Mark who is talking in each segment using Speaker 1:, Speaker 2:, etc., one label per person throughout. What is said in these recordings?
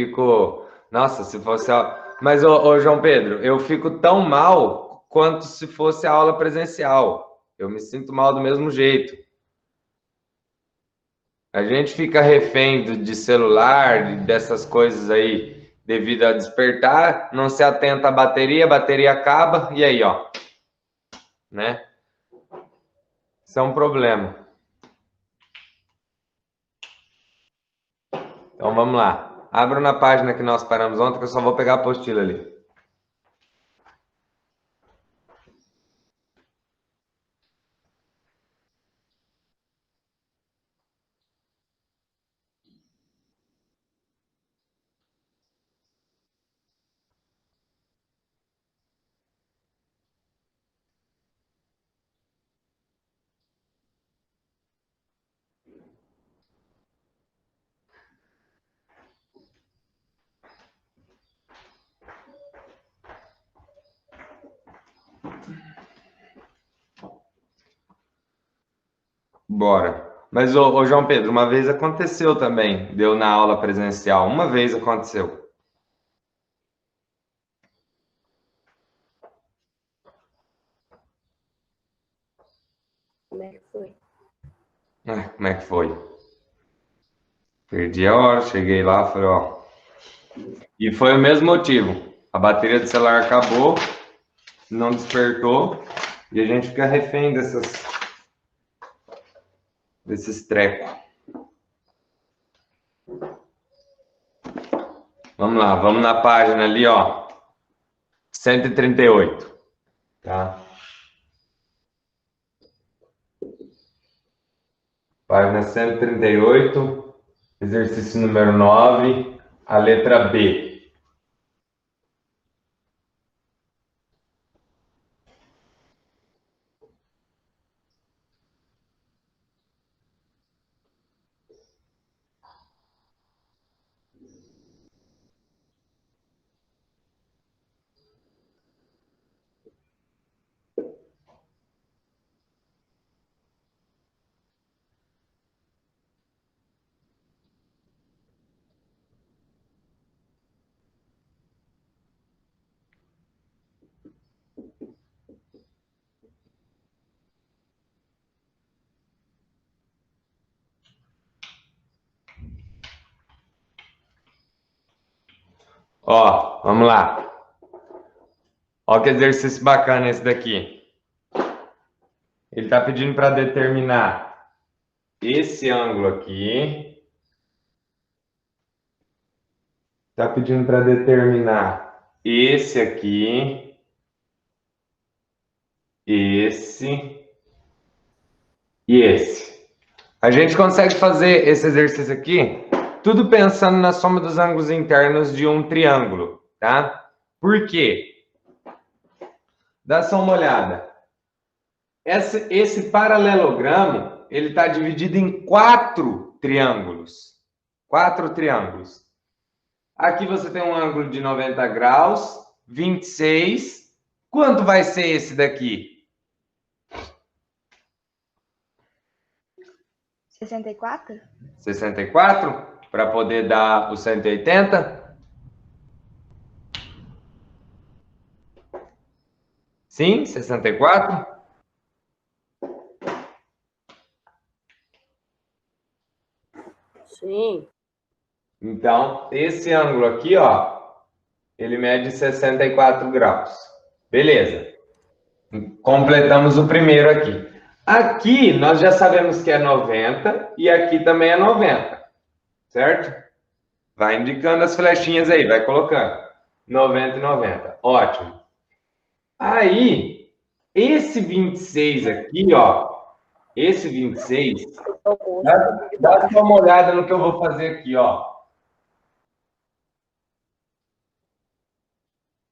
Speaker 1: fico... Nossa, se fosse... Mas, ô, João Pedro, eu fico tão mal quanto se fosse a aula presencial. Eu me sinto mal do mesmo jeito. A gente fica refém de celular, dessas coisas aí, devido a despertar, não se atenta à bateria, a bateria acaba, e aí, ó, né? Isso é um problema. Então, vamos lá. Abra na página que nós paramos ontem, que eu só vou pegar a apostila ali. Bora. Mas, ô, João Pedro, uma vez aconteceu também, deu na aula presencial. Uma vez aconteceu.
Speaker 2: Como é que foi?
Speaker 1: Como é que foi? Perdi a hora, cheguei lá, falei, ó. E foi o mesmo motivo. A bateria do celular acabou, não despertou, e a gente fica refém desses trecos. Vamos lá, vamos na página ali, ó. 138. Tá? Página 138, exercício número 9, a letra B. Ó, vamos lá. Ó que exercício bacana esse daqui. Ele está pedindo para determinar esse ângulo aqui. Está pedindo para determinar esse aqui. Esse. E esse. A gente consegue fazer esse exercício aqui tudo pensando na soma dos ângulos internos de um triângulo, tá? Por quê? Dá só uma olhada. Esse paralelogramo, ele está dividido em 4 triângulos. 4 triângulos. Aqui você tem um ângulo de 90 graus, 26. Quanto vai ser esse daqui?
Speaker 2: 64?
Speaker 1: 64? Para poder dar o 180? Sim, 64?
Speaker 2: Sim.
Speaker 1: Então, esse ângulo aqui, ó, ele mede 64 graus. Beleza. Completamos o primeiro aqui. Aqui, nós já sabemos que é 90 e aqui também é 90. Certo? Vai indicando as flechinhas aí, vai colocando. 90 e 90. Ótimo. Aí, esse 26 aqui, ó, esse 26, dá uma olhada no que eu vou fazer aqui, ó.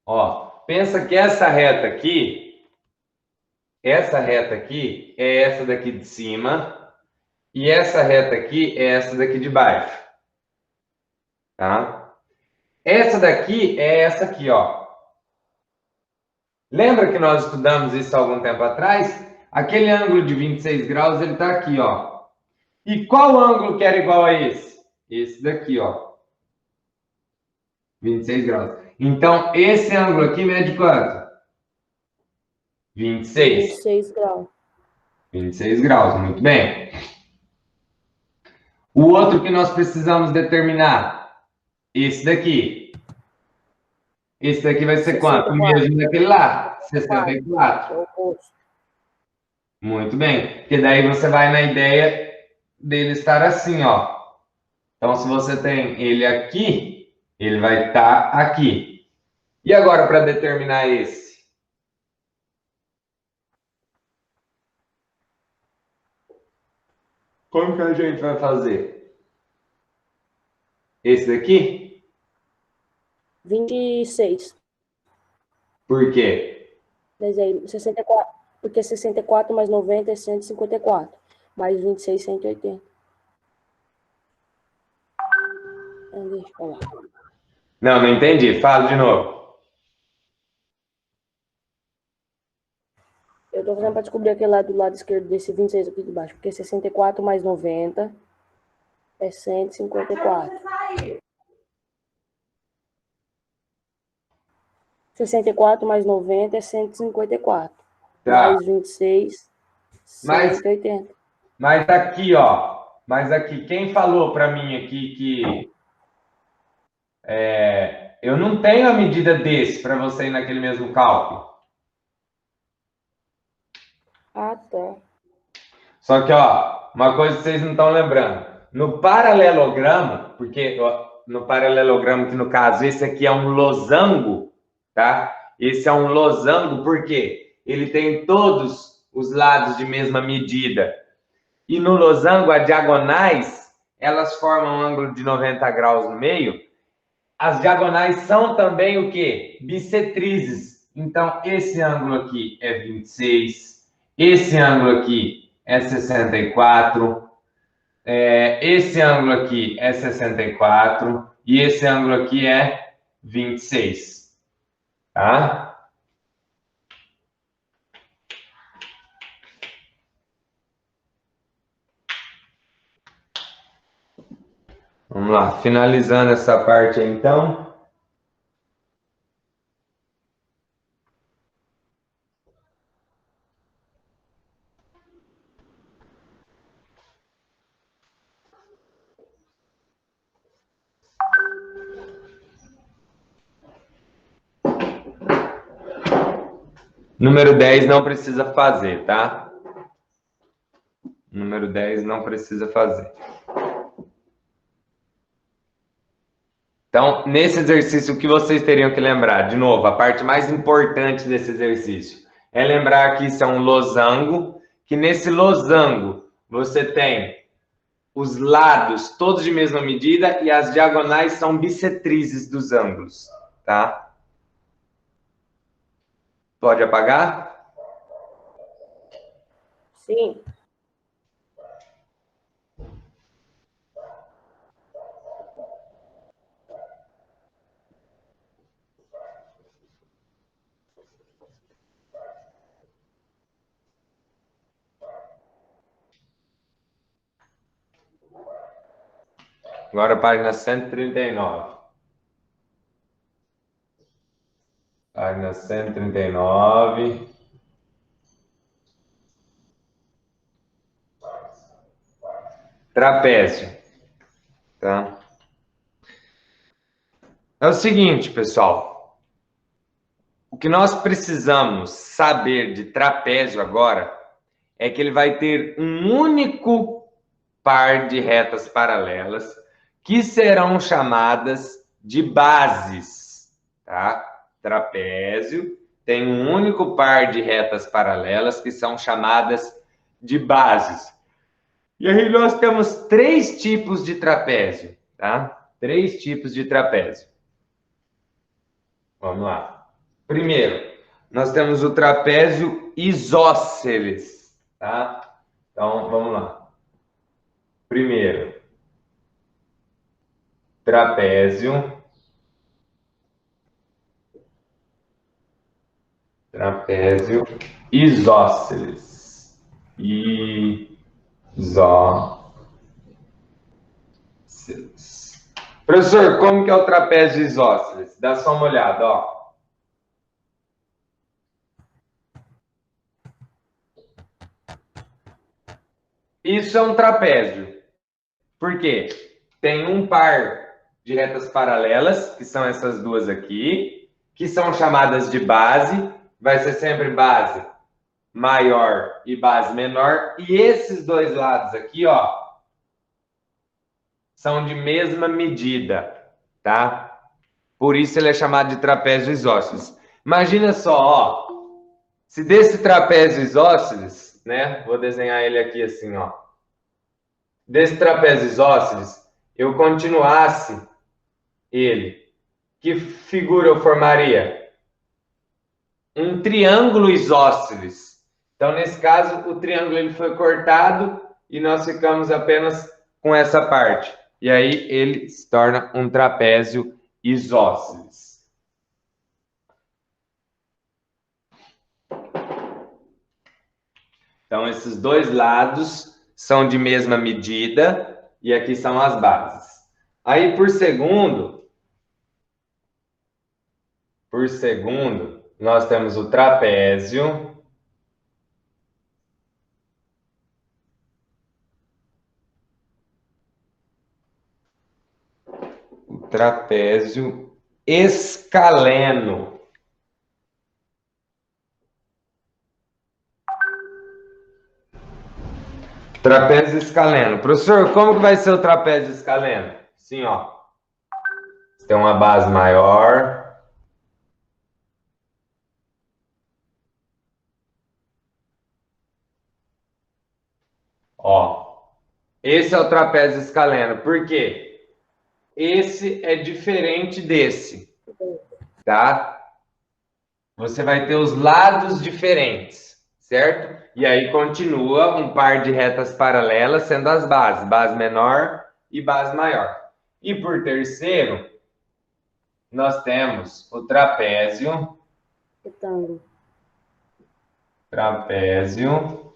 Speaker 1: Ó, pensa que essa reta aqui é essa daqui de cima e essa reta aqui é essa daqui de baixo. Tá? Essa daqui é essa aqui, ó. Lembra que nós estudamos isso há algum tempo atrás? Aquele ângulo de 26 graus, ele está aqui, ó. E qual ângulo que era igual a esse? Esse daqui, ó. 26 graus. Então, esse ângulo aqui mede quanto? 26.
Speaker 3: 26 graus.
Speaker 1: 26 graus, muito bem. O outro que nós precisamos determinar, esse daqui. Esse daqui vai ser quanto? O mesmo daquele lá? 64.
Speaker 3: É o oposto.
Speaker 1: Muito bem. Porque daí você vai na ideia dele estar assim, ó. Então, se você tem ele aqui, ele vai estar aqui. E agora, para determinar esse? Como que a gente vai fazer? Esse daqui?
Speaker 3: 26.
Speaker 1: Por quê?
Speaker 3: Mas aí, 64. Porque 64 mais 90 é 154. Mais 26, 180. Então, deixa eu falar.
Speaker 1: Não entendi. Fala de novo.
Speaker 3: Eu tô fazendo para descobrir aquele lá do lado esquerdo desse 26 aqui de baixo. Porque 64 mais 90 é 154. 64 mais 90 é 154.
Speaker 1: Tá.
Speaker 3: Mais 26, 180.
Speaker 1: Mas aqui, ó. Mas aqui, quem falou para mim aqui que eu não tenho a medida desse para você ir naquele mesmo cálculo?
Speaker 3: Ah, tá.
Speaker 1: Só que, ó, uma coisa que vocês não estão lembrando. No paralelogramo, porque ó, no paralelogramo, que no caso, esse aqui é um losango, tá? Esse é um losango porque ele tem todos os lados de mesma medida. E no losango, as diagonais, elas formam um ângulo de 90 graus no meio. As diagonais são também o quê? Bissetrizes. Então, esse ângulo aqui é 26. Esse ângulo aqui é 64. Esse ângulo aqui é 64. E esse ângulo aqui é 26. Tá? Vamos lá, finalizando essa parte aí, então. Número 10 não precisa fazer, tá? Número 10 não precisa fazer. Então, nesse exercício, o que vocês teriam que lembrar? De novo, a parte mais importante desse exercício é lembrar que isso é um losango, que nesse losango você tem os lados todos de mesma medida e as diagonais são bissetrizes dos ângulos, tá? Pode apagar?
Speaker 3: Sim.
Speaker 1: Agora, página 139. Página 139. Trapézio. Tá? É o seguinte, pessoal. O que nós precisamos saber de trapézio agora é que ele vai ter um único par de retas paralelas que serão chamadas de bases, tá? Trapézio tem um único par de retas paralelas que são chamadas de bases. E aí nós temos 3 tipos de trapézio, tá? 3 tipos de trapézio. Vamos lá. Primeiro, nós temos o trapézio isósceles, tá? Então, vamos lá. Primeiro, trapézio isósceles. Isósceles. Professor, como que é o trapézio isósceles? Dá só uma olhada, ó. Isso é um trapézio. Por quê? Tem um par de retas paralelas, que são essas duas aqui, que são chamadas de base. Vai ser sempre base maior e base menor. E esses dois lados aqui, ó, são de mesma medida, tá? Por isso ele é chamado de trapézio isósceles. Imagina só, ó, se desse trapézio isósceles, né? Vou desenhar ele aqui assim, ó. Desse trapézio isósceles, eu continuasse ele, que figura eu formaria? Um triângulo isósceles. Então, nesse caso, o triângulo ele foi cortado e nós ficamos apenas com essa parte. E aí ele se torna um trapézio isósceles. Então, esses dois lados são de mesma medida e aqui são as bases. Aí, por segundo, nós temos o trapézio. O trapézio escaleno. Trapézio escaleno. Professor, como que vai ser o trapézio escaleno? Sim, ó. Tem uma base maior. Ó. Esse é o trapézio escaleno. Por quê? Esse é diferente desse, tá? Você vai ter os lados diferentes, certo? E aí continua um par de retas paralelas sendo as bases, base menor e base maior. E por terceiro, nós temos o trapézio.
Speaker 3: Retângulo.
Speaker 1: Trapézio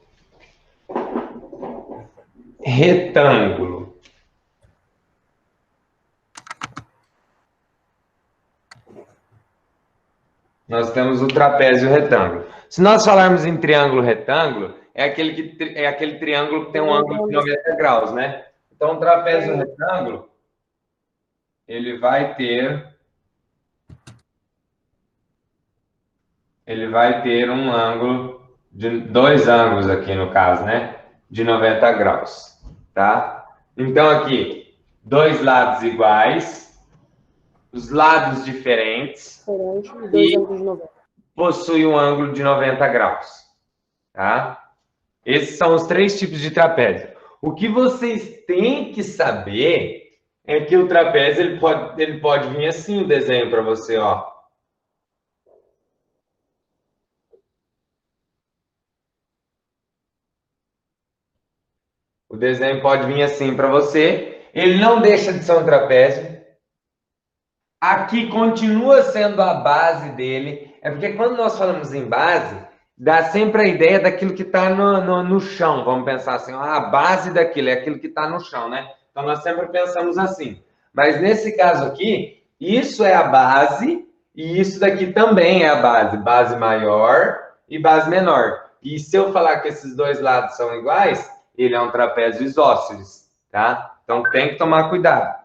Speaker 1: retângulo. Nós temos o trapézio retângulo. Se nós falarmos em triângulo retângulo, é aquele triângulo que tem um ângulo de 90 graus, né? Então, o trapézio retângulo, ele vai ter um ângulo de dois ângulos aqui no caso, né? De 90 graus, tá? Então, aqui, dois lados iguais, os lados diferentes.
Speaker 3: Diferente, dois ângulos de 90.
Speaker 1: Possui um ângulo de 90 graus, tá? Esses são os três tipos de trapézio. O que vocês têm que saber é que o trapézio ele pode vir assim o desenho para você, ó. O desenho pode vir assim para você. Ele não deixa de ser um trapézio. Aqui continua sendo a base dele. É porque quando nós falamos em base, dá sempre a ideia daquilo que está no chão. Vamos pensar assim, a base daquilo é aquilo que está no chão, né? Então, nós sempre pensamos assim. Mas, nesse caso aqui, isso é a base e isso daqui também é a base. Base maior e base menor. E se eu falar que esses dois lados são iguais, ele é um trapézio isósceles, tá? Então, tem que tomar cuidado.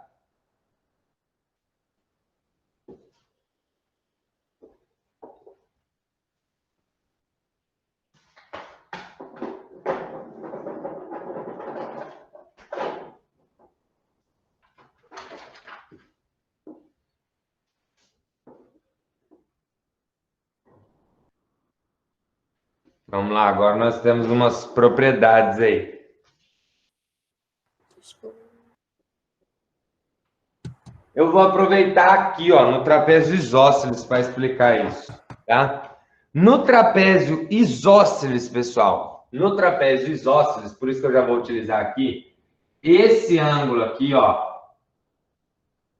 Speaker 1: Vamos lá, agora nós temos umas propriedades aí. Eu vou aproveitar aqui, ó, no trapézio isósceles para explicar isso, tá? No trapézio isósceles, pessoal, no trapézio isósceles, por isso que eu já vou utilizar aqui, esse ângulo aqui, ó,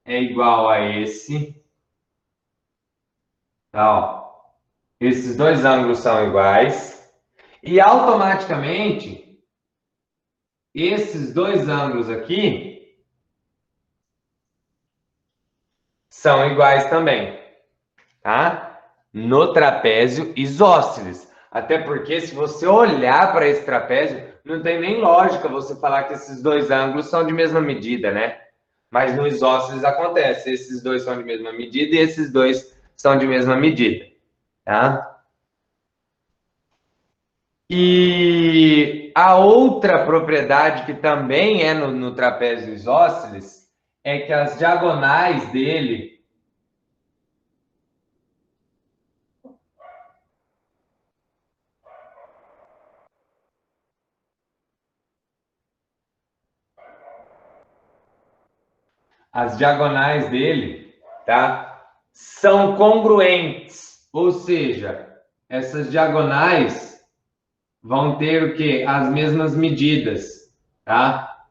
Speaker 1: é igual a esse, tá, ó. Esses dois ângulos são iguais e automaticamente esses dois ângulos aqui são iguais também, tá? No trapézio isósceles. Até porque, se você olhar para esse trapézio, não tem nem lógica você falar que esses dois ângulos são de mesma medida, né? Mas no isósceles acontece. Esses dois são de mesma medida e esses dois são de mesma medida, tá? E a outra propriedade que também é no trapézio isósceles é que as diagonais dele tá? São congruentes, ou seja, essas diagonais vão ter o quê? As mesmas medidas, tá?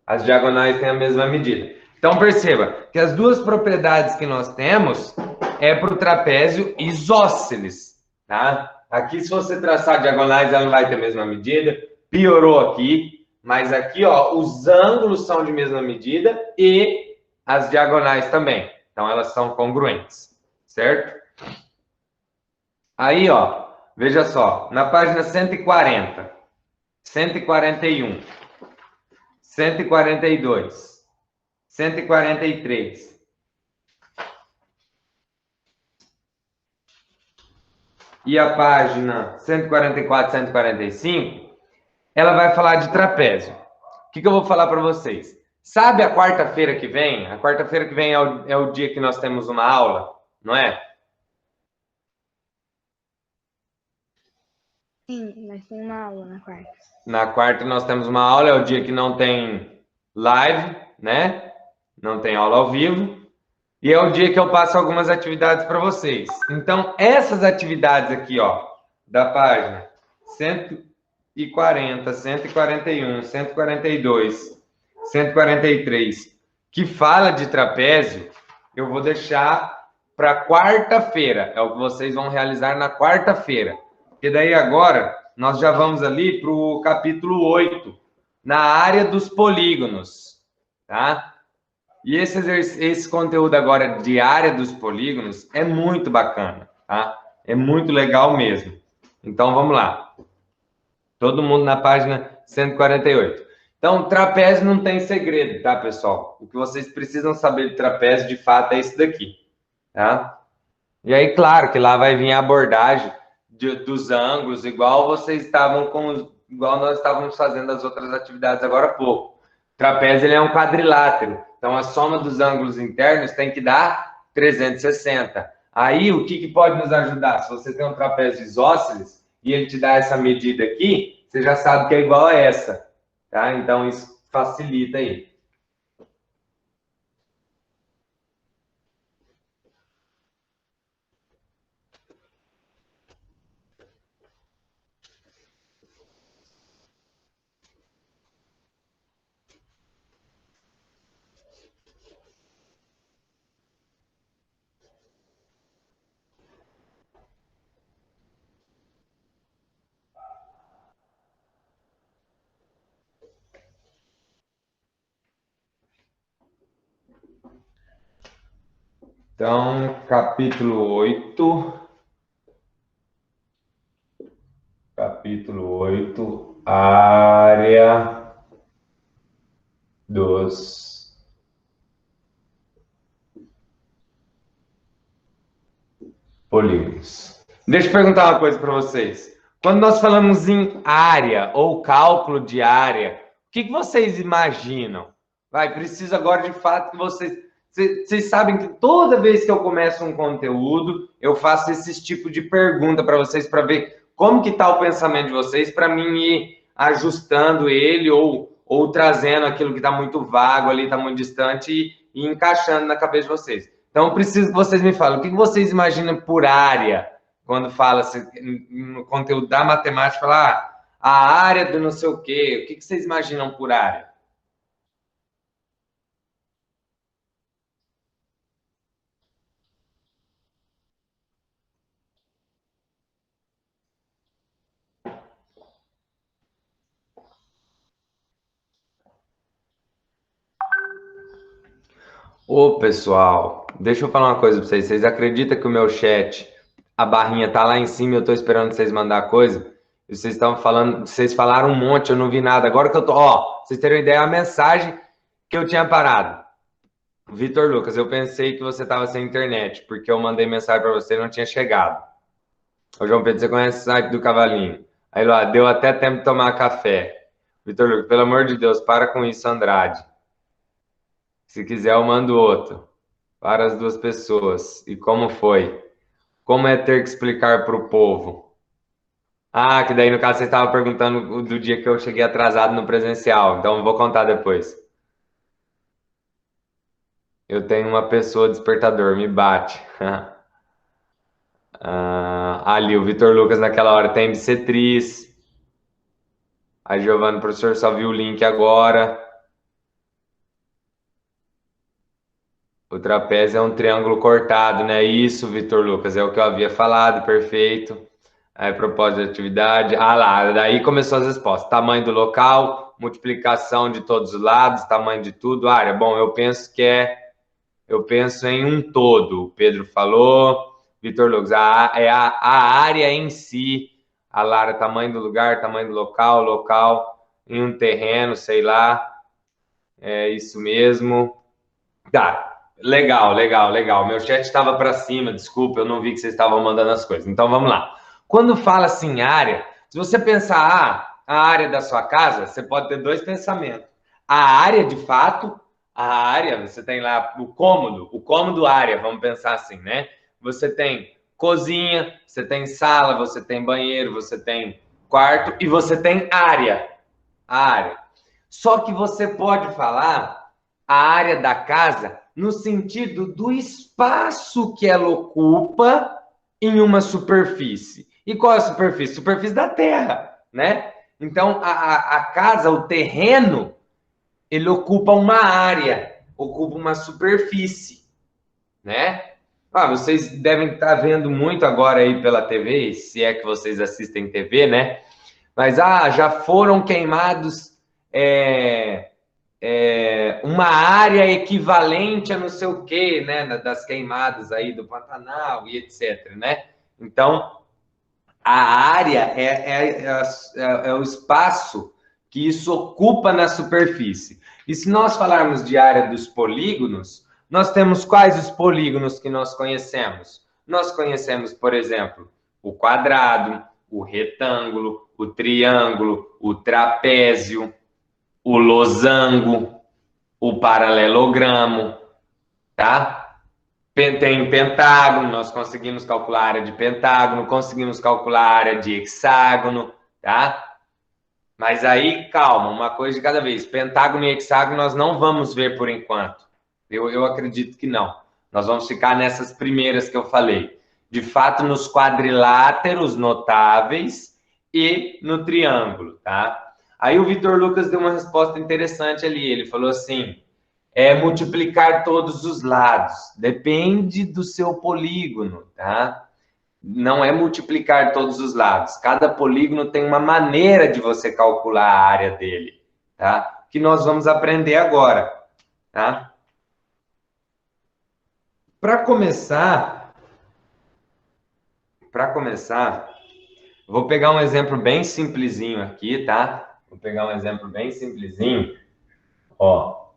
Speaker 1: As diagonais têm a mesma medida. Então perceba que as duas propriedades que nós temos é para o trapézio isósceles, tá? Aqui, se você traçar diagonais, ela não vai ter a mesma medida. Piorou aqui, mas aqui, ó, os ângulos são de mesma medida e as diagonais também. Então, elas são congruentes, certo? Aí, ó, veja só, na página 140, 141, 142, 143 e a página 144, 145, ela vai falar de trapézio. O que eu vou falar para vocês? Sabe a quarta-feira que vem? A quarta-feira que vem é o dia que nós temos uma aula, não é?
Speaker 2: Sim, nós temos uma aula na quarta.
Speaker 1: Na quarta nós temos uma aula, é o dia que não tem live, né? Não tem aula ao vivo. E é o dia que eu passo algumas atividades para vocês. Então, essas atividades aqui, ó, da página 140, 141, 142, 143, que fala de trapézio, eu vou deixar para quarta-feira. É o que vocês vão realizar na quarta-feira. E daí agora nós já vamos ali para o capítulo 8, na área dos polígonos, tá? E esse conteúdo agora de área dos polígonos é muito bacana, tá? É muito legal mesmo. Então, vamos lá. Todo mundo na página 148. Então, trapézio não tem segredo, tá, pessoal? O que vocês precisam saber de trapézio, de fato, é isso daqui, tá? E aí, claro que lá vai vir a abordagem dos ângulos, igual vocês estavam igual nós estávamos fazendo as outras atividades agora há pouco. O trapézio ele é um quadrilátero, então a soma dos ângulos internos tem que dar 360. Aí, o que pode nos ajudar? Se você tem um trapézio isósceles e ele te dá essa medida aqui, você já sabe que é igual a essa, tá? Então, isso facilita aí. Então, capítulo 8, área dos polígonos. Deixa eu perguntar uma coisa para vocês. Quando nós falamos em área ou cálculo de área, o que vocês imaginam? Preciso agora de fato que vocês sabem que toda vez que eu começo um conteúdo, eu faço esse tipo de pergunta para vocês para ver como que está o pensamento de vocês para mim ir ajustando ele ou trazendo aquilo que está muito vago ali, está muito distante e encaixando na cabeça de vocês. Então, eu preciso que vocês me falem o que vocês imaginam por área quando fala no conteúdo da matemática, fala a área do não sei o quê. O que vocês imaginam por área? Ô, pessoal, deixa eu falar uma coisa pra vocês. Vocês acreditam que o meu chat, a barrinha tá lá em cima e eu tô esperando vocês mandar coisa? E vocês estavam falando, vocês falaram um monte, eu não vi nada. Agora que eu tô, ó, pra vocês terem uma ideia, a mensagem que eu tinha parado. Vitor Lucas, eu pensei que você tava sem internet, porque eu mandei mensagem pra você e não tinha chegado. Ô, João Pedro, você conhece o site do Cavalinho? Aí lá, deu até tempo de tomar café. Vitor Lucas, pelo amor de Deus, para com isso, Andrade. Se quiser, eu mando outro. Para as duas pessoas. E como foi? Como é ter que explicar para o povo? Ah, que daí no caso você estava perguntando do dia que eu cheguei atrasado no presencial. Então eu vou contar depois. Eu tenho uma pessoa despertador, me bate. Ali, o Vitor Lucas naquela hora tem bissetriz. A Giovana, o professor só viu o link agora. O trapézio é um triângulo cortado, né? Isso, Vitor Lucas, é o que eu havia falado, perfeito. Aí, propósito de atividade. Ah lá, daí começou as respostas. Tamanho do local, multiplicação de todos os lados, tamanho de tudo. Área, bom, eu penso em um todo. O Pedro falou. Vitor Lucas, a área em si. A Lara, tamanho do lugar, tamanho do local, em um terreno, sei lá. É isso mesmo. Tá. Legal, legal, legal. Meu chat estava para cima, desculpa, eu não vi que vocês estavam mandando as coisas. Então vamos lá. Quando fala assim área, se você pensar a área da sua casa, você pode ter dois pensamentos. A área, de fato, a área, você tem lá o cômodo área, vamos pensar assim, né? Você tem cozinha, você tem sala, você tem banheiro, você tem quarto e você tem área. A área. Só que você pode falar a área da casa no sentido do espaço que ela ocupa em uma superfície. E qual é a superfície? Superfície da terra, né? Então, a casa, o terreno, ele ocupa uma área, ocupa uma superfície, né? Vocês devem estar vendo muito agora aí pela TV, se é que vocês assistem TV, né? Mas, já foram queimados uma área equivalente a não sei o quê, né, das queimadas aí do Pantanal e etc, né? Então, a área é o espaço que isso ocupa na superfície. E se nós falarmos de área dos polígonos, nós temos quais os polígonos que nós conhecemos? Nós conhecemos, por exemplo, o quadrado, o retângulo, o triângulo, o trapézio, o losango, o paralelogramo, tá? Tem pentágono, nós conseguimos calcular a área de pentágono, conseguimos calcular a área de hexágono, tá? Mas aí, calma, uma coisa de cada vez. Pentágono e hexágono nós não vamos ver por enquanto. Eu acredito que não. Nós vamos ficar nessas primeiras que eu falei. De fato, nos quadriláteros notáveis e no triângulo, tá? Aí o Vitor Lucas deu uma resposta interessante ali. Ele falou assim, multiplicar todos os lados. Depende do seu polígono, tá? Não é multiplicar todos os lados. Cada polígono tem uma maneira de você calcular a área dele, tá? Que nós vamos aprender agora, tá? Para começar, vou pegar um exemplo bem simplesinho aqui, tá? Vou pegar um exemplo bem simplesinho. Ó.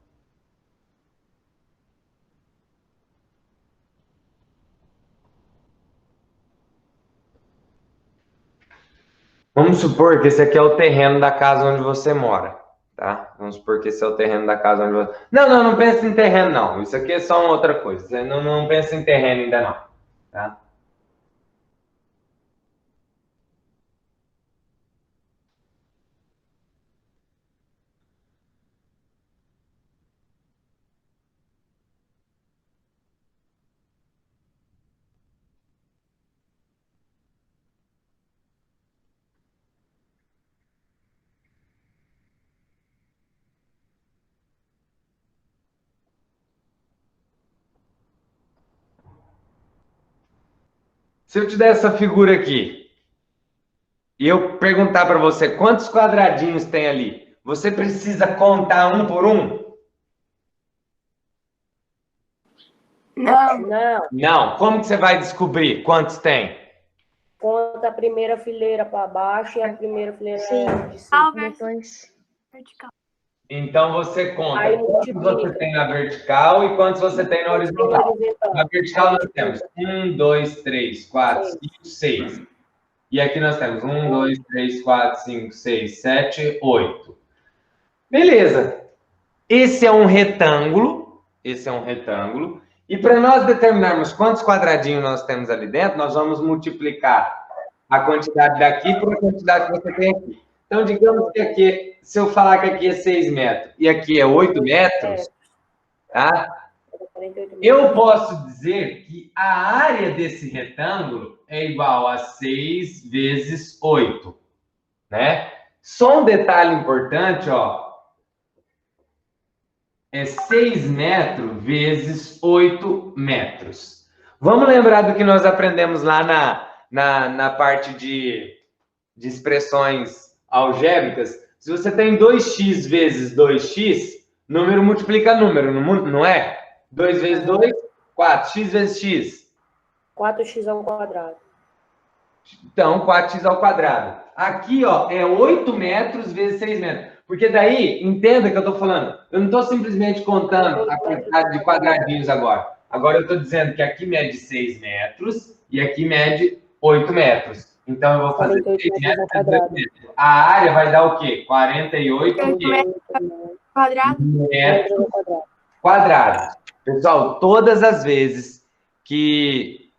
Speaker 1: Vamos supor que esse aqui é o terreno da casa onde você mora, tá? Vamos supor que esse é o terreno da casa onde você... Não pense em terreno, não. Isso aqui é só uma outra coisa. Você não pensa em terreno ainda, não, tá? Se eu te der essa figura aqui e eu perguntar para você quantos quadradinhos tem ali, você precisa contar um por um?
Speaker 2: Não.
Speaker 3: Não.
Speaker 1: Não. Como que você vai descobrir quantos tem?
Speaker 3: Conta a primeira fileira para baixo e a primeira fileira
Speaker 2: Sim.
Speaker 3: de cima.
Speaker 2: Depois.
Speaker 4: Vertical.
Speaker 1: Então você conta
Speaker 3: Aí
Speaker 1: quantos
Speaker 3: multiplica.
Speaker 1: você tem na vertical e quantos você tem na horizontal. Na vertical nós temos 1, 2, 3, 4, 5, 6. E aqui nós temos 1, 2, 3, 4, 5, 6, 7, 8. Beleza. Esse é um retângulo. Esse é um retângulo. E para nós determinarmos quantos quadradinhos nós temos ali dentro, nós vamos multiplicar a quantidade daqui por a quantidade que você tem aqui. Então, digamos que aqui, se eu falar que aqui é 6 metros e aqui é 8 metros, tá? Eu posso dizer que a área desse retângulo é igual a 6 vezes 8, né? Só um detalhe importante, ó. É 6 metros vezes 8 metros. Vamos lembrar do que nós aprendemos lá na parte de expressões algébricas. Se você tem 2x vezes 2x, número multiplica número, não é? 2 vezes 2, 4. X vezes x.
Speaker 3: 4x ao quadrado.
Speaker 1: Então, 4x ao quadrado. Aqui, ó, é 8 metros vezes 6 metros. Porque daí, entenda que eu estou falando, eu não estou simplesmente contando a quantidade de quadradinhos agora. Agora eu estou dizendo que aqui mede 6 metros e aqui mede 8 metros. Então, eu vou fazer 6 metros vezes 8 metros. A área vai dar o quê? 48
Speaker 4: Quadrado.
Speaker 1: metros quadrados. Pessoal, todas as vezes que...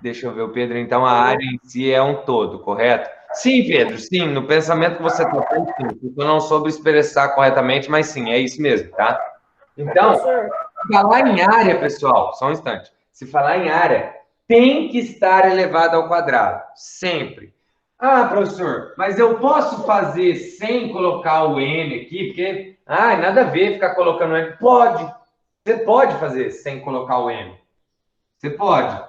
Speaker 1: Deixa eu ver, o Pedro, então a área em si é um todo, correto? Sim, Pedro, sim, no pensamento que você está tendo, sim. Eu não soube expressar corretamente, mas sim, é isso mesmo, tá? Então, se falar em área, pessoal, só um instante. Se falar em área, tem que estar elevado ao quadrado, sempre. Ah, professor, mas eu posso fazer sem colocar o n aqui, porque, nada a ver ficar colocando o n. Pode, você pode fazer sem colocar o n. Você pode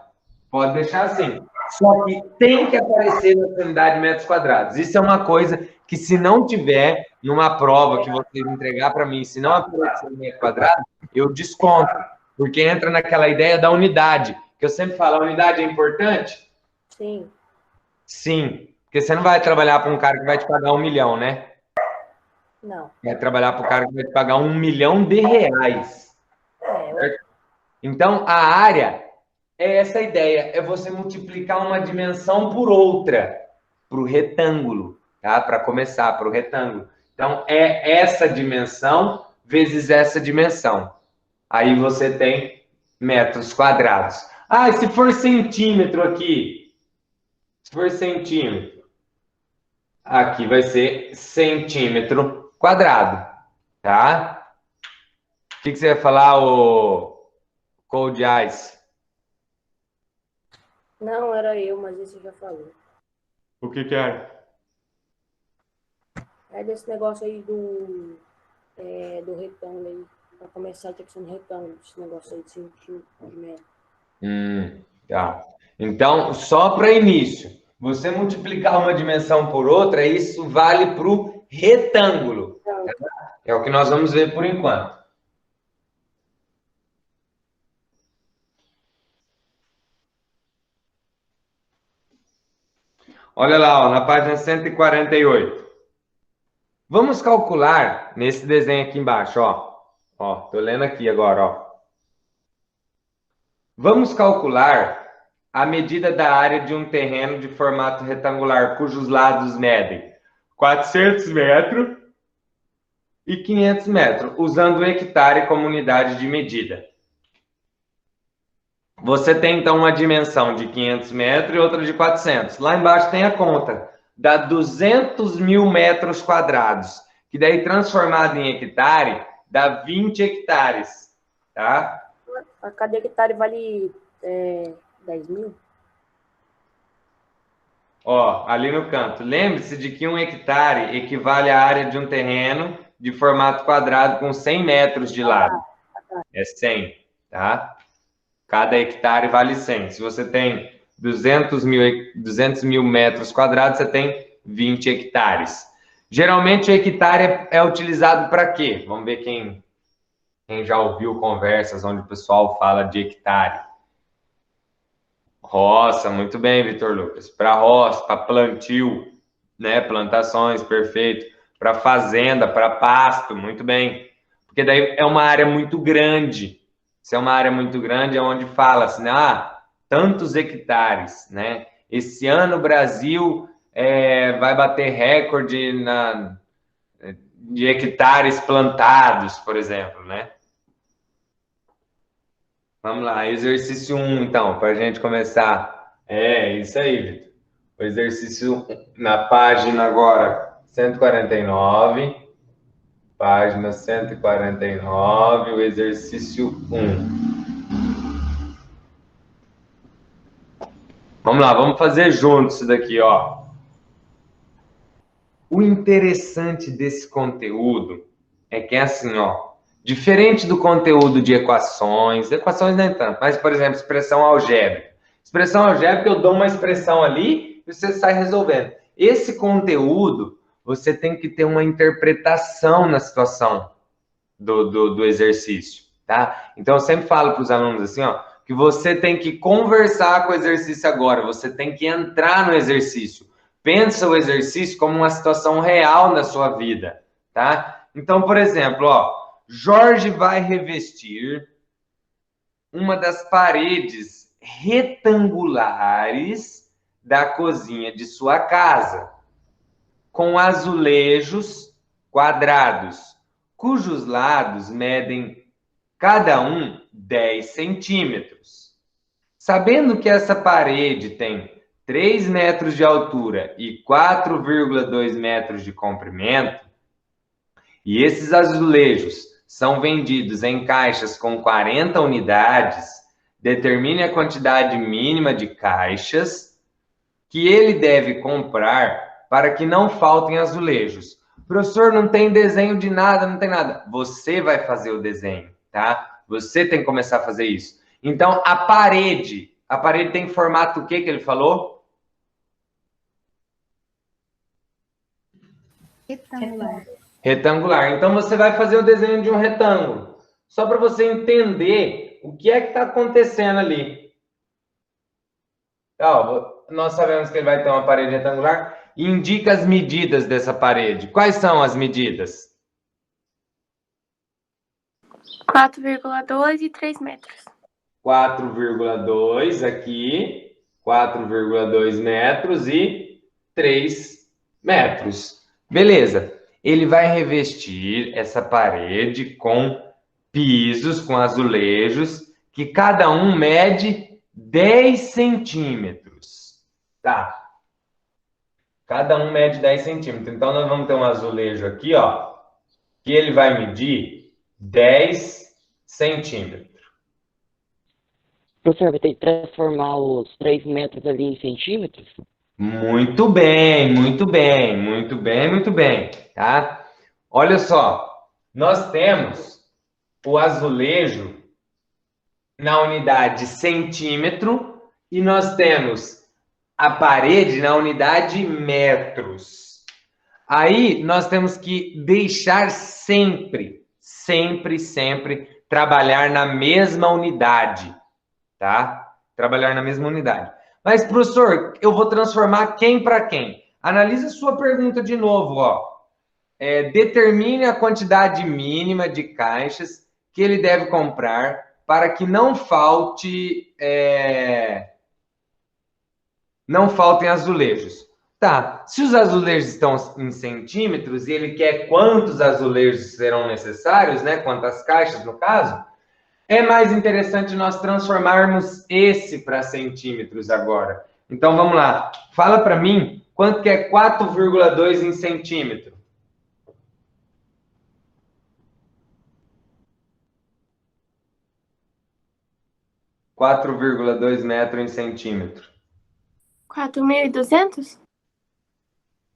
Speaker 1: deixar assim. Só que tem que aparecer na unidade de metros quadrados. Isso é uma coisa que, se não tiver numa prova que vocês entregar para mim, se não aparecer em metro quadrado, eu desconto. Porque entra naquela ideia da unidade, que eu sempre falo, a unidade é importante?
Speaker 3: Sim.
Speaker 1: Sim. Porque você não vai trabalhar para um cara que vai te pagar 1 milhão, né?
Speaker 3: Não.
Speaker 1: Vai trabalhar para o cara que vai te pagar 1 milhão de reais. Certo? Então, a área... É essa ideia, é você multiplicar uma dimensão por outra, para o retângulo, tá? Para começar, para o retângulo. Então, é essa dimensão vezes essa dimensão. Aí você tem metros quadrados. Ah, e se for centímetro aqui? Se for centímetro, aqui vai ser centímetro quadrado, tá? O que você vai falar, o Cold Ice?
Speaker 3: Não, era eu, mas esse já falou.
Speaker 1: O que era?
Speaker 3: É desse negócio aí do retângulo aí. Para começar, tinha que ser um retângulo, esse negócio aí de centímetro de metro.
Speaker 1: Tá. Então, só para início, você multiplicar uma dimensão por outra, isso vale para o retângulo. Tá? É o que nós vamos ver por enquanto. Olha lá, ó, na página 148. Vamos calcular nesse desenho aqui embaixo, ó. Ó, tô lendo aqui agora, ó. Vamos calcular a medida da área de um terreno de formato retangular, cujos lados medem 400 metros e 500 metros, usando o hectare como unidade de medida. Você tem, então, uma dimensão de 500 metros e outra de 400. Lá embaixo tem a conta. Dá 200 mil metros quadrados, que daí, transformado em hectare, dá 20 hectares, tá?
Speaker 3: A cada hectare vale 10 mil?
Speaker 1: Ó, ali no canto. Lembre-se de que um hectare equivale à área de um terreno de formato quadrado com 100 metros de lado. É 100, tá? Cada hectare vale 100. Se você tem 200 mil metros quadrados, você tem 20 hectares. Geralmente, o hectare é utilizado para quê? Vamos ver quem Quem já ouviu conversas onde o pessoal fala de hectare? Roça, muito bem, Vitor Lucas. Para roça, para plantio, né? Plantações, perfeito. Para fazenda, para pasto, muito bem. Porque daí é uma área muito grande. Se é uma área muito grande, é onde fala assim, tantos hectares, né? Esse ano o Brasil vai bater recorde de hectares plantados, por exemplo, né? Vamos lá, exercício 1, então, para a gente começar. É, isso aí, Vitor. O exercício na página agora 149. Página 149, o exercício 1. Vamos lá, vamos fazer juntos isso daqui, ó. O interessante desse conteúdo é que é assim, ó. Diferente do conteúdo de equações nem tanto, mas, por exemplo, expressão algébrica. Expressão algébrica, eu dou uma expressão ali e você sai resolvendo. Esse conteúdo, você tem que ter uma interpretação na situação do exercício, tá? Então, eu sempre falo para os alunos assim, ó, que você tem que conversar com o exercício agora, você tem que entrar no exercício. Pensa o exercício como uma situação real na sua vida, tá? Então, por exemplo, ó, Jorge vai revestir uma das paredes retangulares da cozinha de sua casa com azulejos quadrados, cujos lados medem cada um 10 centímetros. Sabendo que essa parede tem 3 metros de altura e 4,2 metros de comprimento, e esses azulejos são vendidos em caixas com 40 unidades, determine a quantidade mínima de caixas que ele deve comprar para que não faltem azulejos. Professor, não tem desenho de nada, não tem nada. Você vai fazer o desenho, tá? Você tem que começar a fazer isso. Então, a parede tem formato o que ele falou?
Speaker 2: Retangular.
Speaker 1: Retangular. Então, você vai fazer o desenho de um retângulo. Só para você entender o que é que está acontecendo ali. Ó, nós sabemos que ele vai ter uma parede retangular. Indica as medidas dessa parede. Quais são as medidas?
Speaker 4: 4,2 e 3 metros.
Speaker 1: 4,2 aqui, 4,2 metros e 3 metros. Beleza. Ele vai revestir essa parede com pisos, com azulejos, que cada um mede 10 centímetros. Tá. Cada um mede 10 centímetros. Então, nós vamos ter um azulejo aqui, ó, que ele vai medir 10 centímetros.
Speaker 5: Professor, vai ter que transformar os 3 metros ali em centímetros?
Speaker 1: Muito bem, muito bem, muito bem, muito bem, tá? Olha só, nós temos o azulejo na unidade centímetro e nós temos a parede na unidade metros. Aí nós temos que deixar sempre trabalhar na mesma unidade, tá? Trabalhar na mesma unidade. Mas, professor, eu vou transformar quem para quem? Analise a sua pergunta de novo, ó. Determine a quantidade mínima de caixas que ele deve comprar para que não faltem azulejos. Tá, se os azulejos estão em centímetros e ele quer quantos azulejos serão necessários, né? Quantas caixas, no caso, é mais interessante nós transformarmos esse para centímetros agora. Então, vamos lá. Fala para mim quanto que é 4,2 em centímetro. (4,2 metros em centímetro).
Speaker 4: 4.200?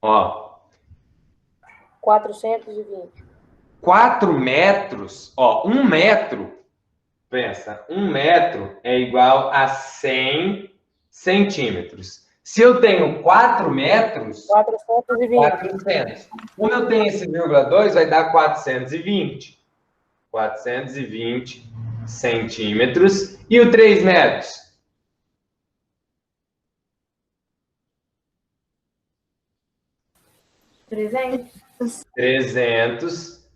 Speaker 1: Ó.
Speaker 3: 420.
Speaker 1: 4 metros, ó, 1 metro, pensa, 1 metro é igual a 100 centímetros. Se eu tenho 4 metros...
Speaker 3: 420.
Speaker 1: 400. Como eu tenho esse 0,2, vai dar 420. 420 centímetros. E o 3 metros? 300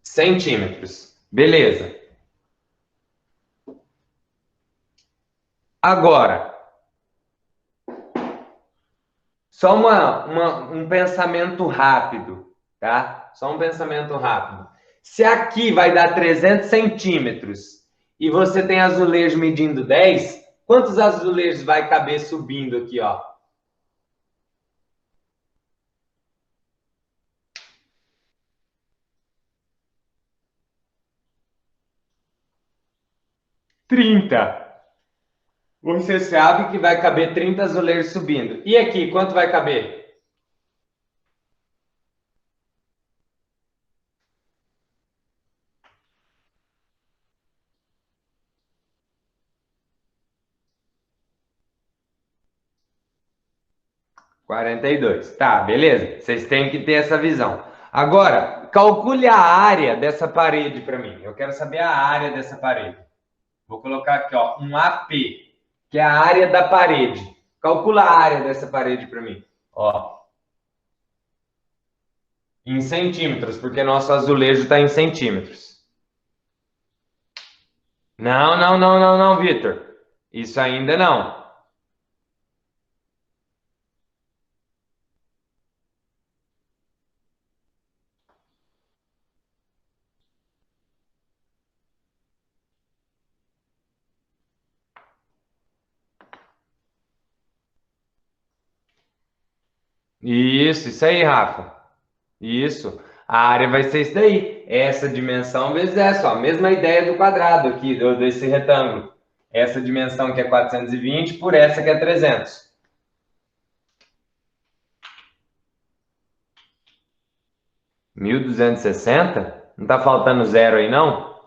Speaker 1: centímetros. Beleza. Agora, só um pensamento rápido, tá? Só um pensamento rápido. Se aqui vai dar 300 centímetros e você tem azulejo medindo 10, quantos azulejos vai caber subindo aqui, ó? Trinta. Você sabe que vai caber 30 azulejos subindo. E aqui, quanto vai caber? $42. Tá, beleza. Vocês têm que ter essa visão. Agora, calcule a área dessa parede para mim. Eu quero saber a área dessa parede. Vou colocar aqui, ó, um AP, que é a área da parede. Calcula a área dessa parede para mim. Ó. Em centímetros, porque nosso azulejo está em centímetros. Não, Vitor. Isso ainda não. Isso aí, Rafa. Isso. A área vai ser isso daí. Essa dimensão vezes essa, ó. Mesma ideia do quadrado aqui, desse retângulo. Essa dimensão que é 420 por essa que é 300. $1.260? Não tá faltando zero aí, não?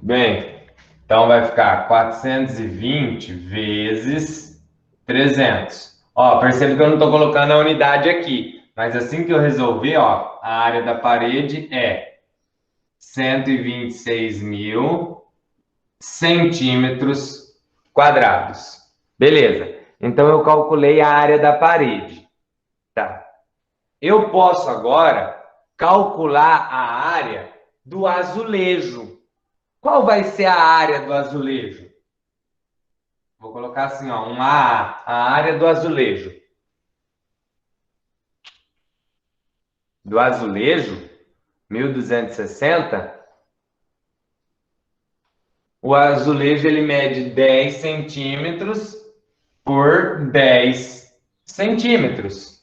Speaker 1: Bem, então vai ficar 420 vezes 300. Ó, percebe que eu não estou colocando a unidade aqui, mas assim que eu resolver, ó, a área da parede é 126.000 centímetros quadrados. Beleza. Então eu calculei a área da parede. Tá. Eu posso agora calcular a área do azulejo. Qual vai ser a área do azulejo? Vou colocar assim, ó, uma A, a área do azulejo. Do azulejo, 1.260, o azulejo ele mede 10 centímetros por 10 centímetros.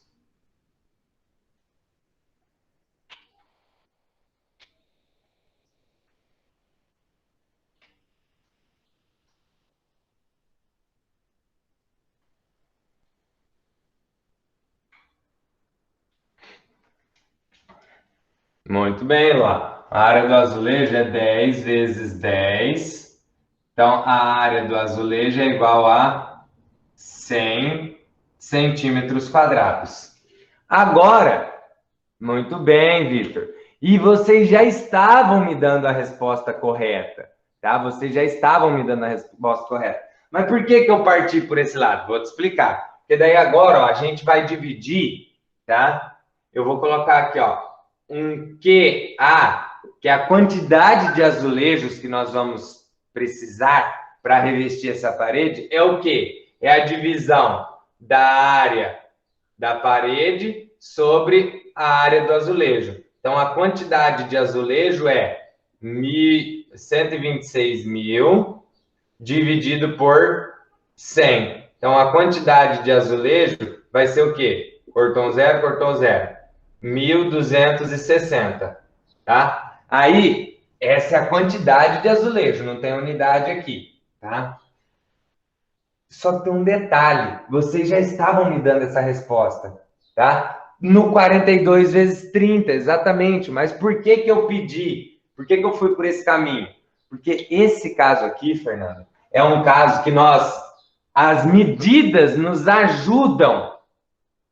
Speaker 1: Muito bem, lá. A área do azulejo é 10 vezes 10. Então, a área do azulejo é igual a 100 centímetros quadrados. Agora, muito bem, Vitor. E vocês já estavam me dando a resposta correta, tá? Vocês já estavam me dando a resposta correta. Mas por que eu parti por esse lado? Vou te explicar. Porque daí agora, ó, a gente vai dividir, tá? Eu vou colocar aqui, ó, um QA, que é a quantidade de azulejos que nós vamos precisar para revestir essa parede, é o quê? É a divisão da área da parede sobre a área do azulejo. Então, a quantidade de azulejo é 126.000 dividido por 100. Então, a quantidade de azulejo vai ser o quê? Cortou um zero, cortou um zero. 1.260, tá? Aí, essa é a quantidade de azulejo, não tem unidade aqui, tá? Só tem um detalhe, vocês já estavam me dando essa resposta, tá? No 42 vezes 30, exatamente. Mas por que eu pedi? Por que eu fui por esse caminho? Porque esse caso aqui, Fernando, é um caso que as medidas nos ajudam,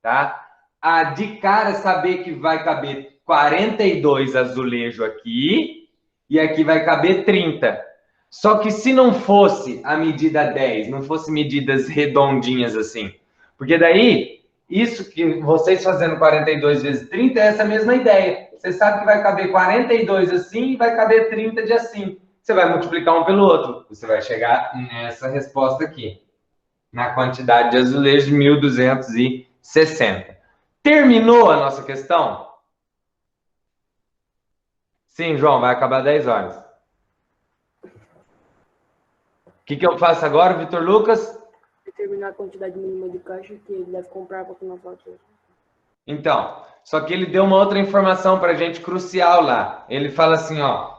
Speaker 1: tá? A de cara saber que vai caber 42 azulejo aqui e aqui vai caber 30. Só que se não fosse a medida 10, não fosse medidas redondinhas assim, porque daí, isso que vocês fazendo 42 vezes 30 é essa mesma ideia. Você sabe que vai caber 42 assim e vai caber 30 de assim. Você vai multiplicar um pelo outro. Você vai chegar nessa resposta aqui, na quantidade de azulejo de 1.260. Terminou a nossa questão? Sim, João, vai acabar 10 horas. O que eu faço agora, Vitor Lucas?
Speaker 3: Determinar a quantidade mínima de caixa que ele deve comprar para que não falte.
Speaker 1: Então, só que ele deu uma outra informação para a gente crucial lá. Ele fala assim, ó,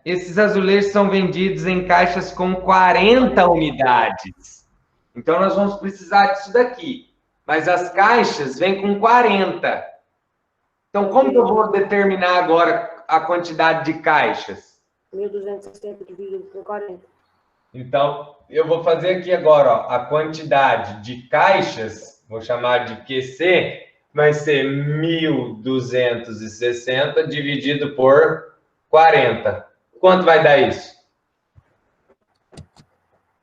Speaker 1: esses azulejos são vendidos em caixas com 40 unidades. Então, nós vamos precisar disso daqui. Mas as caixas vêm com 40. Então, como que eu vou determinar agora a quantidade de caixas?
Speaker 3: 1.260 dividido por 40.
Speaker 1: Então, eu vou fazer aqui agora, ó, a quantidade de caixas, vou chamar de QC, vai ser 1.260 dividido por 40. Quanto vai dar isso?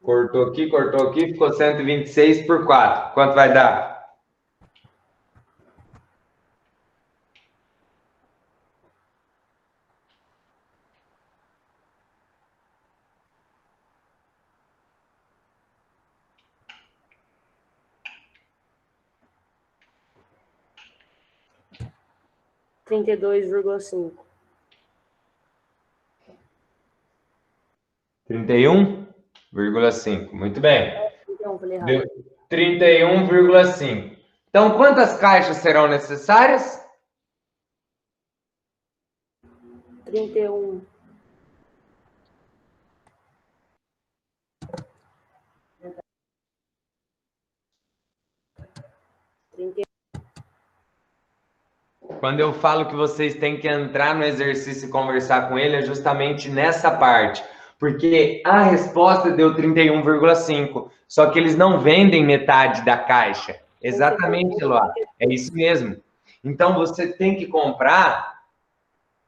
Speaker 1: Cortou aqui, ficou 126 por 4. Quanto vai dar?
Speaker 3: $32,5.
Speaker 1: 31,5. Muito bem.
Speaker 3: Então, falei errado.
Speaker 1: Deu 31,5. Então, quantas caixas serão necessárias?
Speaker 3: 31.
Speaker 1: Quando eu falo que vocês têm que entrar no exercício e conversar com ele, é justamente nessa parte. Porque a resposta deu 31,5. Só que eles não vendem metade da caixa. Exatamente, Eloá. É isso mesmo. Então, você tem que comprar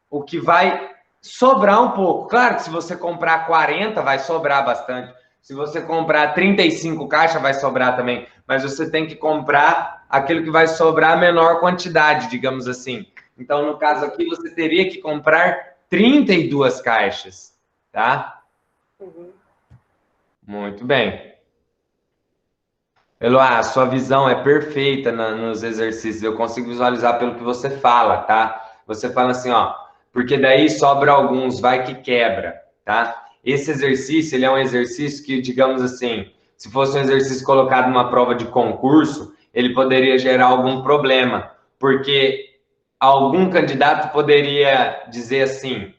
Speaker 1: o que vai sobrar um pouco. Claro que se você comprar 40, vai sobrar bastante. Se você comprar 35 caixas, vai sobrar também. Mas você tem que comprar aquilo que vai sobrar a menor quantidade, digamos assim. Então, no caso aqui, você teria que comprar 32 caixas, tá?
Speaker 3: Uhum.
Speaker 1: Muito bem. Eloá, a sua visão é perfeita nos exercícios. Eu consigo visualizar pelo que você fala, tá? Você fala assim, ó, porque daí sobra alguns, vai que quebra, tá? Esse exercício, ele é um exercício que, digamos assim, se fosse um exercício colocado numa prova de concurso, ele poderia gerar algum problema, porque algum candidato poderia dizer assim,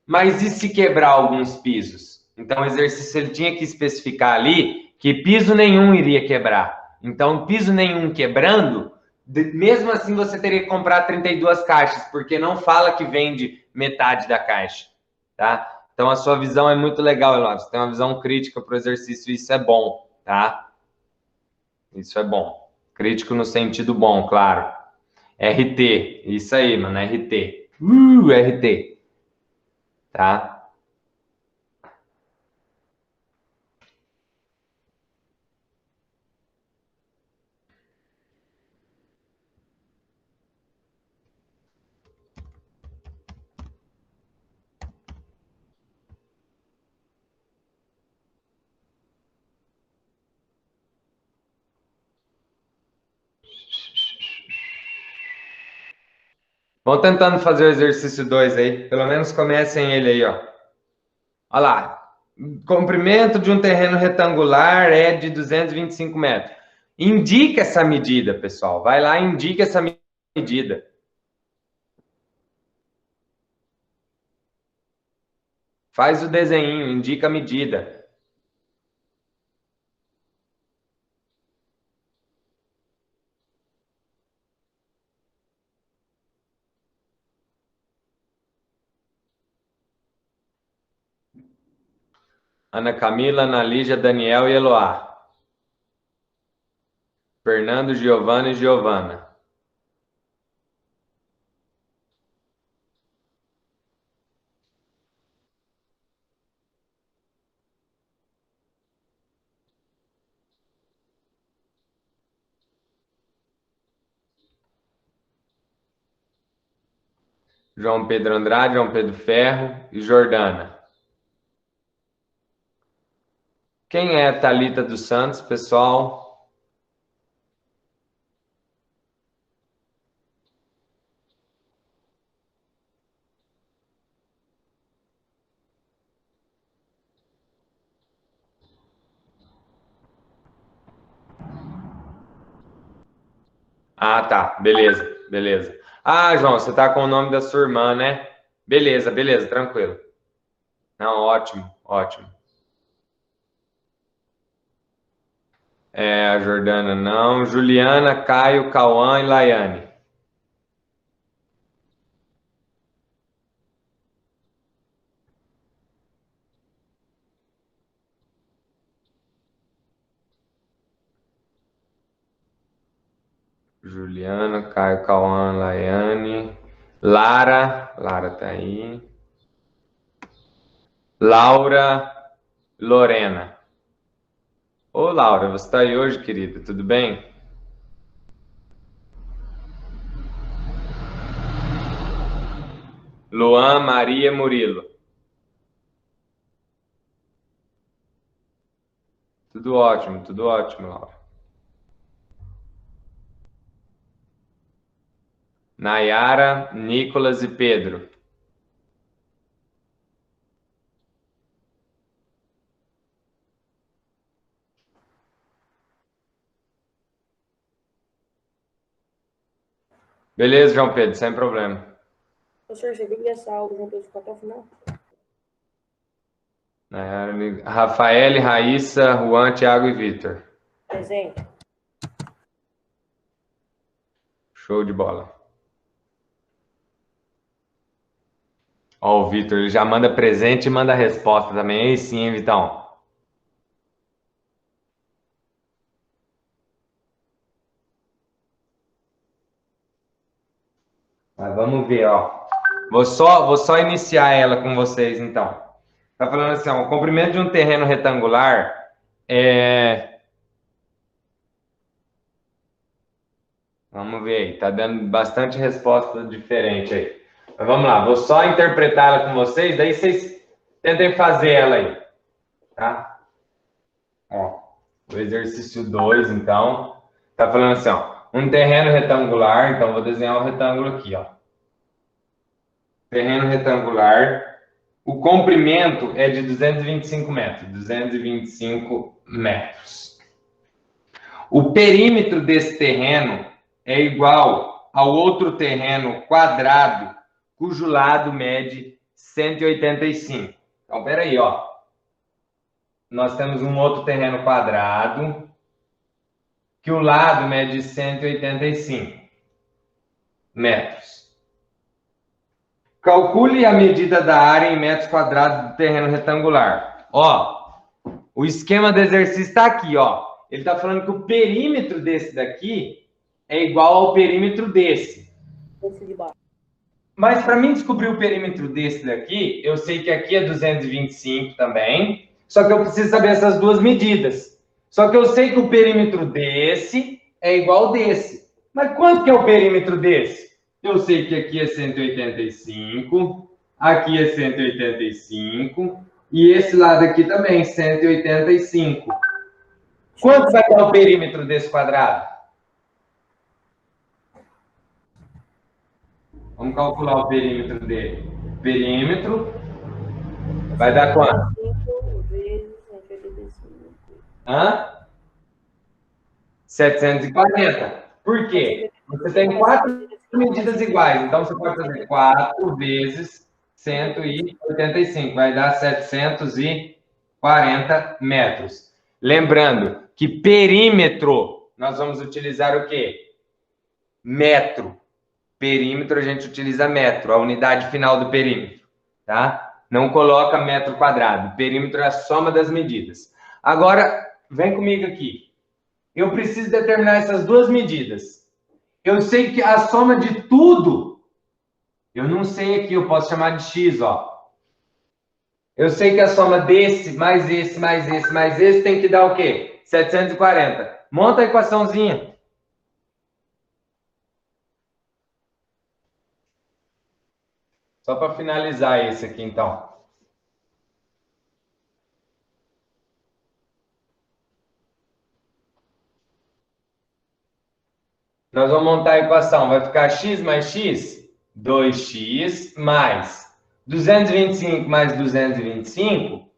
Speaker 1: mas e se quebrar alguns pisos? Então, o exercício ele tinha que especificar ali que piso nenhum iria quebrar. Então, piso nenhum quebrando, mesmo assim você teria que comprar 32 caixas, porque não fala que vende metade da caixa, tá? Então, a sua visão é muito legal, Elon. Você tem uma visão crítica para o exercício, isso é bom, tá? Isso é bom. Crítico no sentido bom, claro. RT, isso aí, mano, RT. RT, tá? Vão tentando fazer o exercício 2 aí. Pelo menos comecem ele aí, ó. Olha lá. Comprimento de um terreno retangular é de 225 metros. Indica essa medida, pessoal. Vai lá e indica essa medida. Faz o desenho, indica a medida. Ana Camila, Ana Lígia, Daniel e Eloá. Fernando, Giovana e Giovana. João Pedro Andrade, João Pedro Ferro e Jordana. Quem é Thalita dos Santos, pessoal? Ah, tá. Beleza, beleza. Ah, João, você tá com o nome da sua irmã, né? Beleza, beleza, tranquilo. Não, ótimo, ótimo. A Jordana não. Juliana, Caio, Cauã e Laiane. Juliana, Caio, Cauã, Laiane. Lara tá aí. Laura, Lorena. Ô, Laura, você tá aí hoje, querida? Tudo bem? Luan, Maria, Murilo. Tudo ótimo, Laura. Nayara, Nicolas e Pedro. Beleza, João Pedro, sem problema.
Speaker 3: Professor, você viu que essa aula João Pedro ficou até o final?
Speaker 1: Nayara, Rafael, Raíssa, Juan, Thiago e Vitor.
Speaker 3: Presente.
Speaker 1: Show de bola. Ó, o Vitor, ele já manda presente e manda resposta também. Aí sim, hein, Vitão? Mas vamos ver, ó. Vou só iniciar ela com vocês, então. Tá falando assim, ó, o comprimento de um terreno retangular é... Vamos ver aí, tá dando bastante resposta diferente aí. Mas vamos lá, vou só interpretar ela com vocês, daí vocês tentem fazer ela aí, tá? Ó, o exercício 2, então, tá falando assim, ó, um terreno retangular, então vou desenhar o retângulo aqui, ó. Terreno retangular, o comprimento é de 225 metros, 225 metros. O perímetro desse terreno é igual ao outro terreno quadrado, cujo lado mede 185. Então, peraí, ó. Nós temos um outro terreno quadrado, que o lado mede 185 metros. Calcule a medida da área em metros quadrados do terreno retangular. Ó, o esquema do exercício está aqui, ó. Ele está falando que o perímetro desse daqui é igual ao perímetro desse.
Speaker 3: Esse de baixo.
Speaker 1: Mas para mim descobrir o perímetro desse daqui, eu sei que aqui é 225 também, só que eu preciso saber essas duas medidas. Só que eu sei que o perímetro desse é igual ao desse. Mas quanto que é o perímetro desse? Eu sei que aqui é 185, aqui é 185, e esse lado aqui também, 185. Quanto vai dar o perímetro desse quadrado? Vamos calcular o perímetro dele. Perímetro vai dar quanto?
Speaker 3: 5 vezes 185.
Speaker 1: Hã? 740. Por quê? Você tem 4 medidas iguais. Então, você pode fazer 4 vezes 185. Vai dar 740 metros. Lembrando que perímetro, nós vamos utilizar o quê? Metro. Perímetro, a gente utiliza metro, a unidade final do perímetro. Tá? Não coloca metro quadrado. Perímetro é a soma das medidas. Agora, vem comigo aqui. Eu preciso determinar essas duas medidas. Eu sei que a soma de tudo, eu não sei aqui, eu posso chamar de x, ó. Eu sei que a soma desse, mais esse, mais esse, mais esse, tem que dar o quê? 740. Monta a equaçãozinha. Só para finalizar esse aqui, então. Nós vamos montar a equação. Vai ficar x mais x, 2x mais 225 mais 225,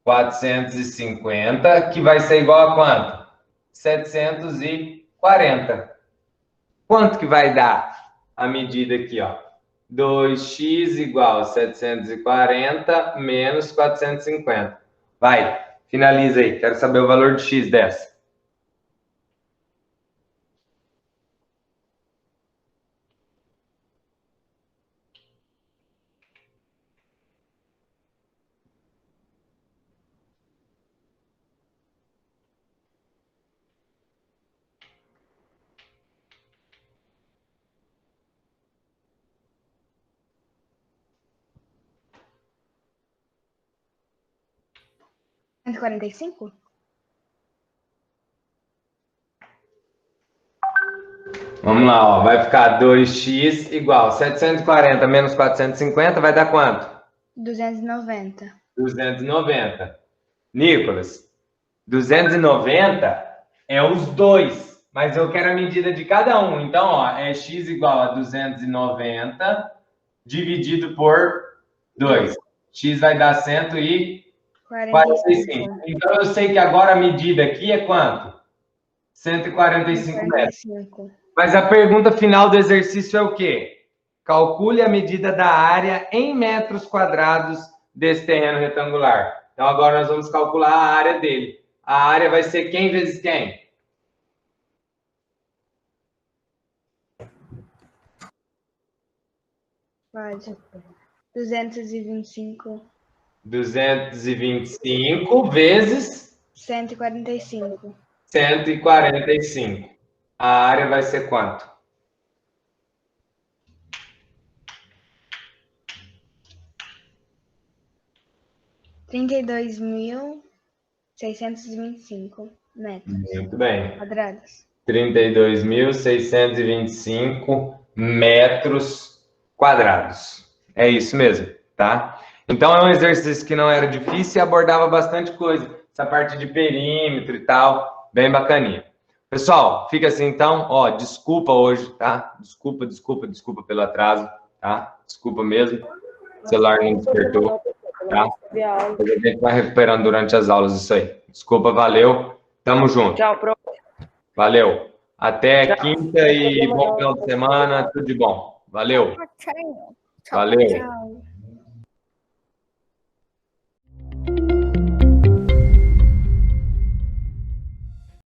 Speaker 1: 450, que vai ser igual a quanto? 740. Quanto que vai dar a medida aqui, ó? 2x igual a 740 menos 450. Vai, finaliza aí. Quero saber o valor de x dessa.
Speaker 2: Cento e 145?
Speaker 1: Vamos lá, ó. Vai ficar 2x igual a 740 menos 450, vai dar quanto?
Speaker 2: 290.
Speaker 1: 290. Nicolas, 290 é os dois, mas eu quero a medida de cada um. Então, ó, é x igual a 290 dividido por 2. X vai dar 145. Então, eu sei que agora a medida aqui é quanto? 145 metros. Mas a pergunta final do exercício é o quê? Calcule a medida da área em metros quadrados desse terreno retangular. Então, agora nós vamos calcular a área dele. A área vai ser quem vezes quem?
Speaker 2: Pode. 225.
Speaker 1: 225 vezes
Speaker 2: 145.
Speaker 1: 145. A área vai ser quanto?
Speaker 2: $32.625 metros.
Speaker 1: Muito bem.
Speaker 2: Quadrados.
Speaker 1: 32.625 metros quadrados. É isso mesmo, tá? Então, é um exercício que não era difícil e abordava bastante coisa. Essa parte de perímetro e tal, bem bacaninha. Pessoal, fica assim então. Ó, desculpa hoje, tá? Desculpa pelo atraso, tá? Desculpa mesmo. O celular não despertou, tá? Mas a gente vai recuperando durante as aulas isso aí. Desculpa, valeu. Tamo junto.
Speaker 3: Tchau, prof.
Speaker 1: Valeu. Até quinta e bom final de semana. Tudo de bom. Valeu. Valeu.
Speaker 2: Tchau.